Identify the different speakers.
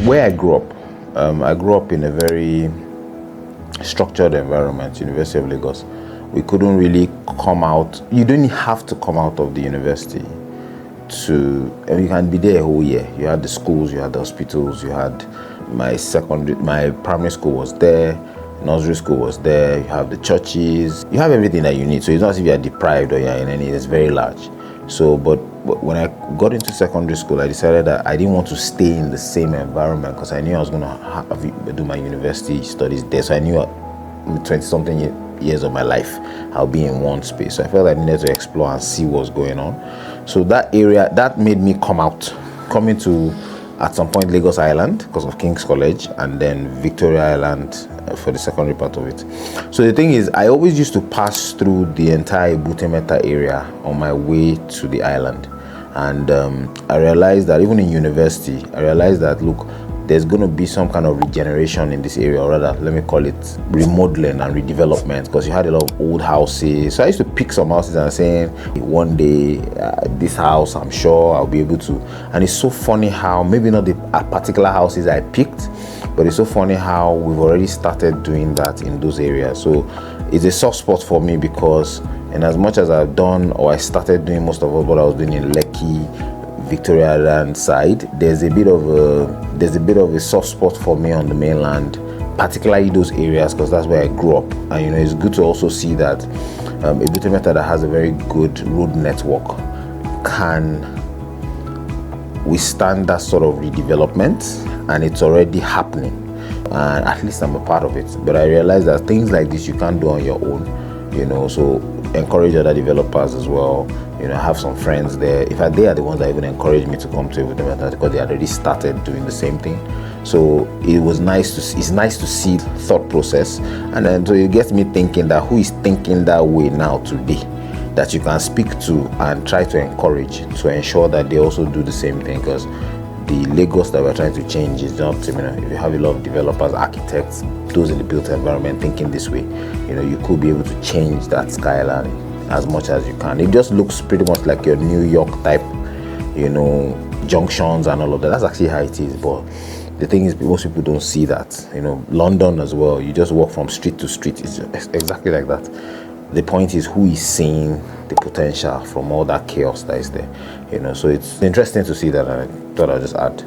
Speaker 1: Where I grew up in a very structured environment, University of Lagos. We couldn't really come out. You didn't have to come out of the university you can be there a whole year. You had the schools, you had the hospitals, you had my primary school was there, nursery school was there, you have the churches, you have everything that you need. So it's not as if you're deprived or you're in any, it's very large. So, but when I got into secondary school, I decided that I didn't want to stay in the same environment because I knew I was going to do my university studies there. So I knew 20-something years of my life, I'll be in one space. So I felt I needed to explore and see what's going on. So that area, that made me coming to, at some point, Lagos Island because of King's College, and then Victoria Island for the secondary part of it. So the thing is, I always used to pass through the entire Butemeta area on my way to the island. And I realized that even in university, look, there's going to be some kind of regeneration in this area, or rather, let me call it remodeling and redevelopment, because you had a lot of old houses. So I used to pick some houses and saying, one day, this house, I'm sure I'll be able to. And it's so funny how, maybe not the particular houses I picked, but it's so funny how we've already started doing that in those areas. So it's a soft spot for me because, in as much as I've done, or I started doing most of what I was doing in Lekki, Victoria Island side, there's a bit of a soft spot for me on the mainland, particularly those areas, because that's where I grew up. And it's good to also see that a Butemeta that has a very good road network can withstand that sort of redevelopment, and it's already happening. And at least I'm a part of it. But I realize that things like this you can't do on your own, so encourage other developers as well. I have some friends there. In fact, they are the ones that even encouraged me to come to Butemeta because they had already started doing the same thing. So it's nice to see thought process, and then so it gets me thinking that who is thinking that way now today, that you can speak to and try to encourage to ensure that they also do the same thing, because the Lagos that we're trying to change is not similar. If you have a lot of developers, architects, those in the built environment thinking this way, you could be able to change that skyline as much as you can. It just looks pretty much like your New York type, junctions and all of that. That's actually how it is. But the thing is, most people don't see that. London as well, you just walk from street to street. It's exactly like that. The point is, who is seeing the potential from all that chaos that is there? So it's interesting to see that, and I thought I'd just add.